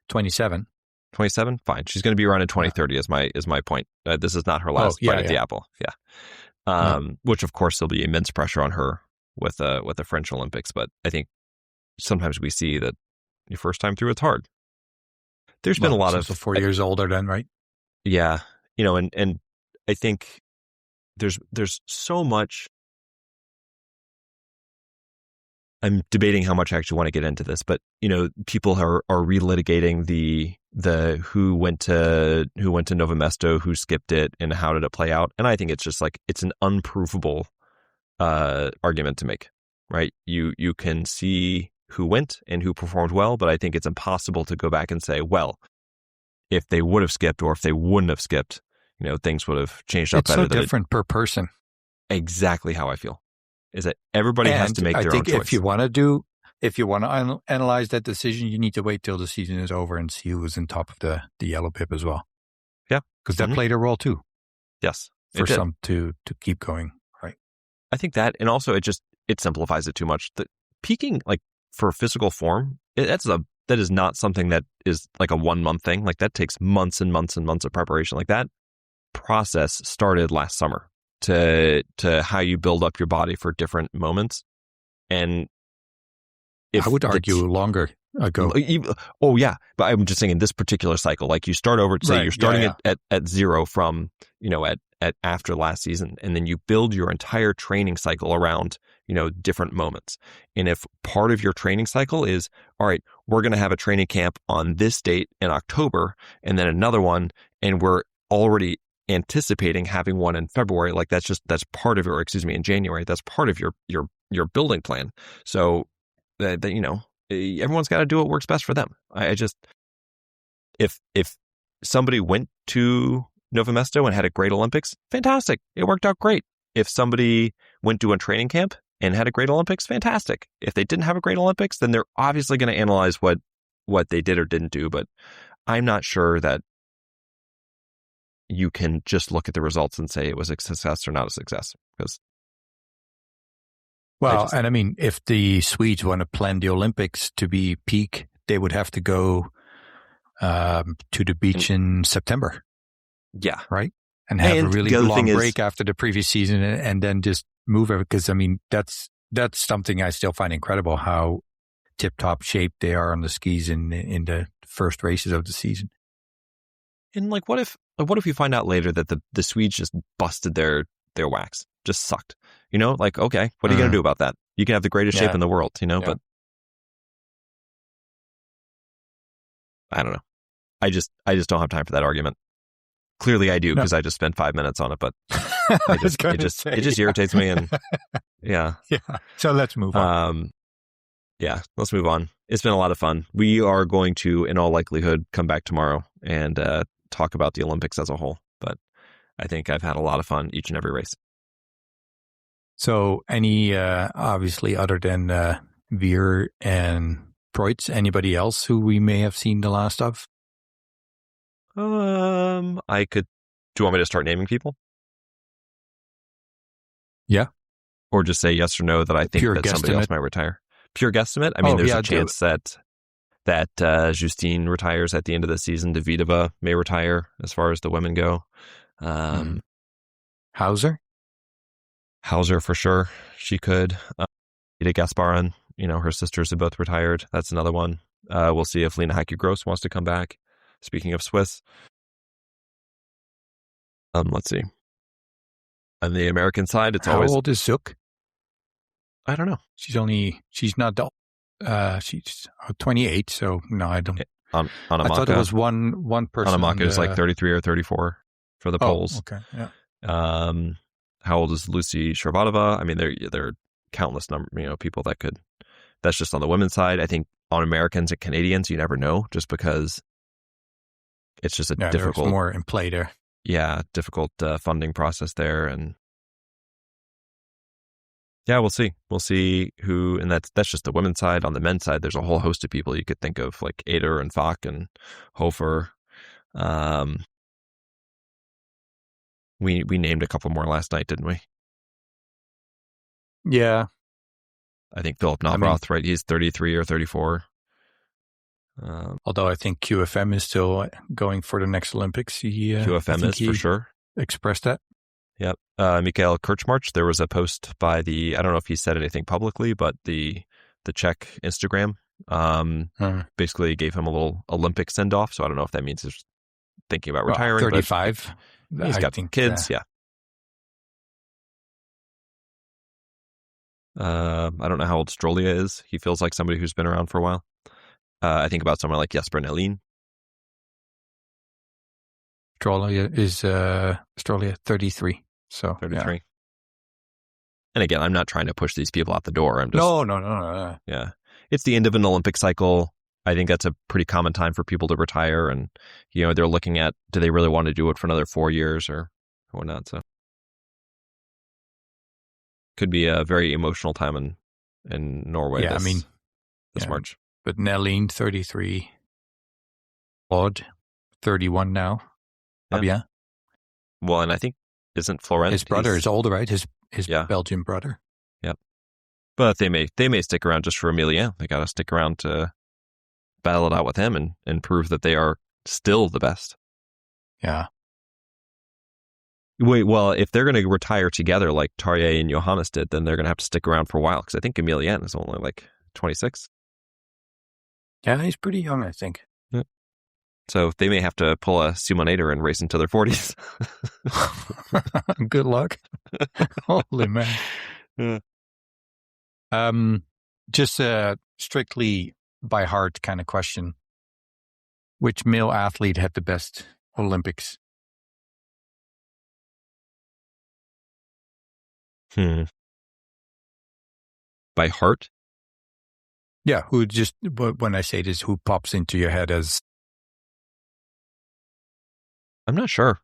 27. 27? Fine. She's going to be around in 2030 is my point. This is not her last bite at the apple. Yeah. Which of course there'll be immense pressure on her with the French Olympics, but I think sometimes we see that your first time through it's hard. There's been a lot of 4 years older then, right? Yeah. And I think there's so much. I'm debating how much I actually want to get into this, but people are relitigating the who went to Nove Mesto, who skipped it, and how did it play out. And I think it's just like it's an unprovable argument to make, right? You can see who went and who performed well, but I think it's impossible to go back and say, well, if they would have skipped or if they wouldn't have skipped, things would have changed up better. It's so different per person. Exactly how I feel. Is that everybody has to make their own choice. If you want to analyze that decision, you need to wait till the season is over and see who was in top of the yellow pip as well. Yeah, because that played a role too. Yes, for some to keep going. Right. I think that, and also it simplifies it too much. The peaking, like for physical form, that is not something that is like a 1 month thing. Like that takes months and months and months of preparation. Like that process started last summer. To how you build up your body for different moments. And I would argue longer ago. Oh yeah. But I'm just saying in this particular cycle, like you start over, say you're starting at zero from, at after last season. And then you build your entire training cycle around, different moments. And if part of your training cycle is, all right, we're going to have a training camp on this date in October and then another one, and we're already anticipating having one in February, like that's part of in January, that's part of your building plan. So that everyone's got to do what works best for them. I just, if somebody went to Nove Mesto and had a great Olympics, fantastic. It worked out great. If somebody went to a training camp and had a great Olympics, fantastic. If they didn't have a great Olympics, then they're obviously going to analyze what they did or didn't do. But I'm not sure that you can just look at the results and say it was a success or not a success. Because and I mean, if the Swedes want to plan the Olympics to be peak, they would have to go to the beach in September. Yeah. Right? And have a really long break after the previous season and then just move it. Because, I mean, that's something I still find incredible, how tip-top shape they are on the skis in the first races of the season. And like, what if you find out later that the Swedes just busted their wax, just sucked? Like, okay, what are you going to do about that? You can have the greatest shape in the world, but I don't know. I just don't have time for that argument. Clearly I do, because I just spent 5 minutes on it, but it just irritates me. And yeah. So let's move on. Let's move on. It's been a lot of fun. We are going to, in all likelihood, come back tomorrow and talk about the Olympics as a whole. But I think I've had a lot of fun each and every race. So any, obviously, other than Wierer and Preuss, anybody else who we may have seen the last of? Do you want me to start naming people? Yeah. or just say yes or no that I think Pure that somebody else guesstimate. might retire. Pure guesstimate. I mean, there's a chance that Justine retires at the end of the season. Davidova may retire as far as the women go. Hauser for sure. She could. Ida Gasparin, her sisters have both retired. That's another one. We'll see if Lena Heike-Gross wants to come back. Speaking of Swiss. Let's see. On the American side, it's always... How old is Zook? I don't know. She's not she's 28, so no, I don't. On I thought it was one person. Anamaka is like 33 or 34 for the Poles. Okay, yeah. How old is Lucy Sharapova? I mean, there are countless people that could. That's just on the women's side. I think on Americans and Canadians, you never know, just because it's just a difficult. There's more in play there. Yeah, difficult funding process there, and yeah, we'll see. We'll see who, and that's just the women's side. On the men's side, there's a whole host of people you could think of, like Ader and Falk and Hofer. We named a couple more last night, didn't we? Yeah. I think Philip Navrath, right? He's 33 or 34. Although I think QFM is still going for the next Olympics. QFM is for sure. Expressed that. Yep. Mikhail Kirchmarch, there was a post by I don't know if he said anything publicly, but the Czech Instagram basically gave him a little Olympic send-off. So I don't know if that means he's thinking about retiring. 35. He's got kids, yeah. I don't know how old Strolia is. He feels like somebody who's been around for a while. I think about someone like Jesper Nelin. Strolia is 33. So 33. Yeah. And again, I'm not trying to push these people out the door. I'm just No. Yeah, it's the end of an Olympic cycle. I think that's a pretty common time for people to retire, and they're looking at, do they really want to do it for another 4 years or whatnot? So could be a very emotional time in Norway. Yeah, this March. But Nelline, 33. Claude, 31 now. Yeah. Well, and I think isn't Florent his brother is older, right? His Belgian brother. Yep. But they may stick around just for Emilien. They got to stick around to battle it out with him and prove that they are still the best. Yeah. Wait, well, if they're going to retire together like Tarjei and Johannes did, then they're going to have to stick around for a while, because I think Emilien is only like 26. Yeah, he's pretty young, I think. Yeah. So they may have to pull a Simonator and race into their 40s. Good luck. Holy man. Yeah. Just a strictly by heart kind of question. Which male athlete had the best Olympics? By heart? Yeah, when I say this, who pops into your head as... I'm not sure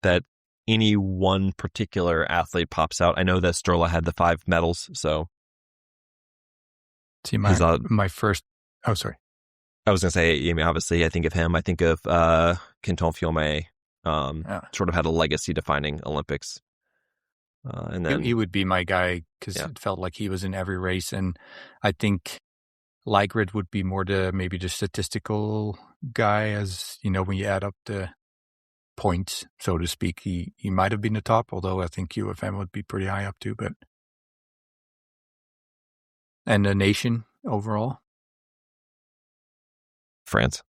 that any one particular athlete pops out. I know that Strola had the 5 medals, so... See, my first... Oh, sorry. I was going to say, obviously, I think of him. I think of Quinton Fiume, sort of had a legacy-defining Olympics. And then he would be my guy, because it felt like he was in every race. And I think Ligrid would be more maybe the statistical guy, as, when you add up the points, so to speak. He might have been the top, although I think UFM would be pretty high up too. But and the nation overall, France.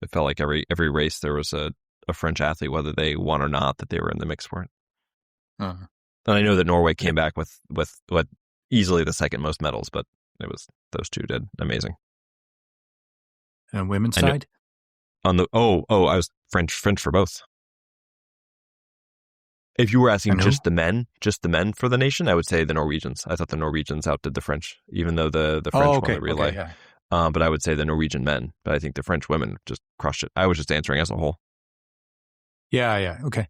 It felt like every race there was a French athlete, whether they won or not, that they were in the mix for it. Uh-huh. And I know that Norway came back with what easily the second most medals, but it was those two did amazing. And women's side? On the I was French for both. If you were asking just the men for the nation, I would say the Norwegians. I thought the Norwegians outdid the French, even though the French won the relay. Okay, yeah. But I would say the Norwegian men. But I think the French women just crushed it. I was just answering as a whole. Yeah, okay.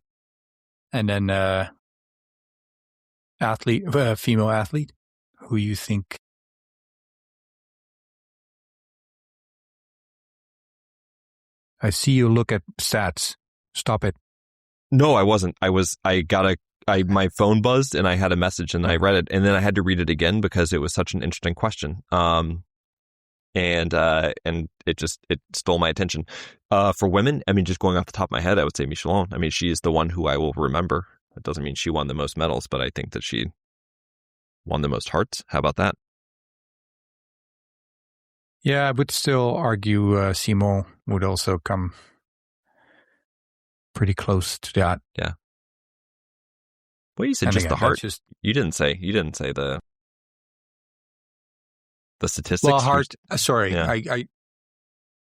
And then female athlete, who you think? I see you look at stats. Stop it. No, I wasn't. I got my phone buzzed and I had a message and I read it, and then I had to read it again because it was such an interesting question. And it stole my attention. For women, I mean, just going off the top of my head, I would say Michelon. I mean, she is the one who I will remember. It doesn't mean she won the most medals, but I think that she won the most hearts. How about that? Yeah, I would still argue Simon would also come pretty close to that. Yeah. Well, you said And just again, the heart. that's just- You didn't say the statistics. Well, heart. Sorry, Yeah. I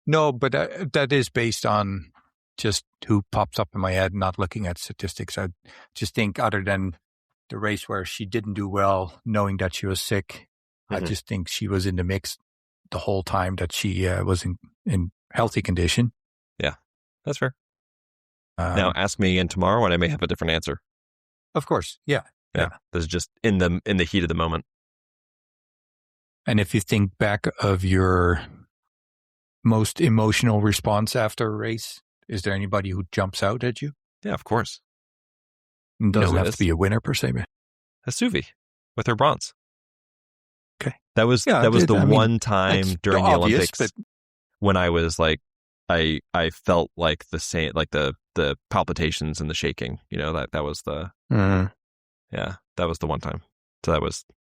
no, but that is based on just who pops up in my head, not looking at statistics. I just think, other than the race where she didn't do well, knowing that she was sick, I just think she was in the mix the whole time that she was in healthy condition. Yeah, that's fair. Now ask me again tomorrow, and I may have a different answer. Of course, yeah. This is just in the heat of the moment. And if you think back of your most emotional response after a race, is there anybody who jumps out at you? Yeah, of course. It doesn't who it have is? to be a winner per se, but Suvi with her bronze. okay. That was Yeah, the I mean, one time it's during the obvious, Olympics but when I was like, I felt like the same, like the palpitations and the shaking. You know, that was the yeah, that was the one time. So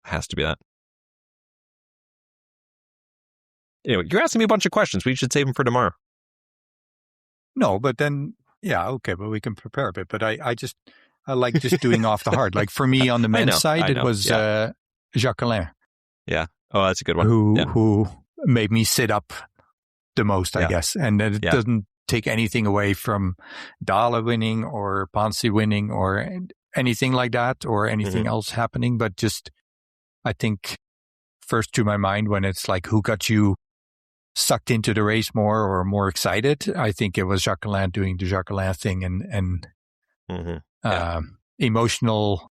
has to be that. Anyway, you're asking me a bunch of questions. We should save them for tomorrow. no, but then yeah, okay, but we can prepare a bit. But I like just doing off the heart. Like for me on the men's side, it was Jacqueline. Yeah. Oh, that's a good one. Who made me sit up the most, I guess. And it doesn't take anything away from Dahle winning or Ponce winning or anything like that or anything else happening. But just, I think first to my mind when it's like, who got you sucked into the race more or more excited? I think it was Jacqueline doing the Jacqueline thing and emotional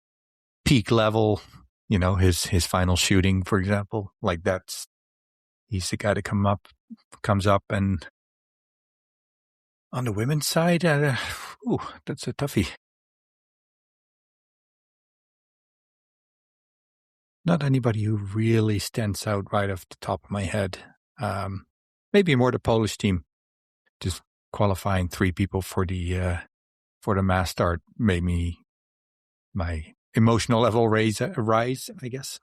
peak level. You know, his final shooting, for example, like he's the guy that comes up. And on the women's side, that's a toughie. Not anybody who really stands out right off the top of my head. Maybe more the Polish team, just qualifying 3 people for the mass start made my emotional level rise, I guess.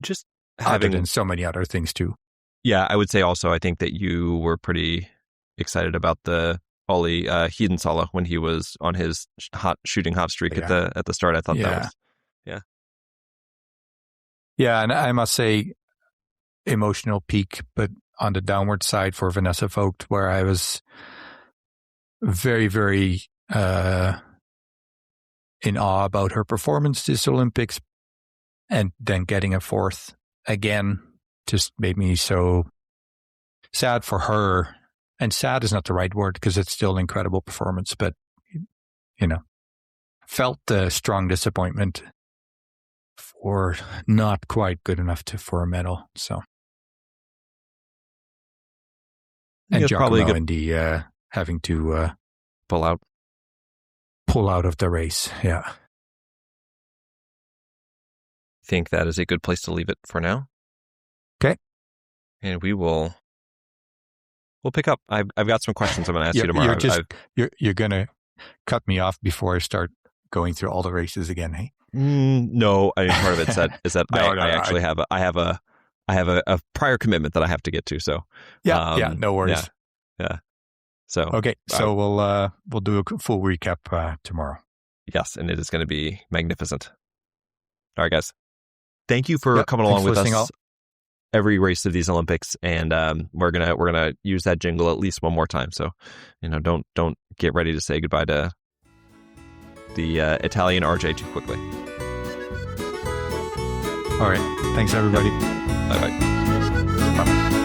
Just other than so many other things too. Yeah, I would say also, I think that you were pretty excited about the Olli Hiedensala when he was on his shooting hot streak at the start. I thought that was Yeah, and I must say, emotional peak, but on the downward side for Vanessa Vogt, where I was very, very in awe about her performance this Olympics, and then getting a 4th again just made me so sad for her. And sad is not the right word because it's still an incredible performance, but, you know, felt the strong disappointment for not quite good enough for a medal. So, and Giacomo Indy having to pull out of the race. Yeah. I think that is a good place to leave it for now. Okay. And we'll pick up. I've got some questions I'm going to ask you tomorrow. You're going to cut me off before I start going through all the races again, hey? No, I mean, part of it is that I have a prior commitment that I have to get to. So no worries. Yeah. So okay, so we'll do a full recap tomorrow. Yes, and it is going to be magnificent. All right, guys. Thank you for coming along with us every race of these Olympics, and we're gonna use that jingle at least one more time. So, don't get ready to say goodbye to the Italian RJ too quickly. All right. Thanks, everybody. Bye-bye. Bye.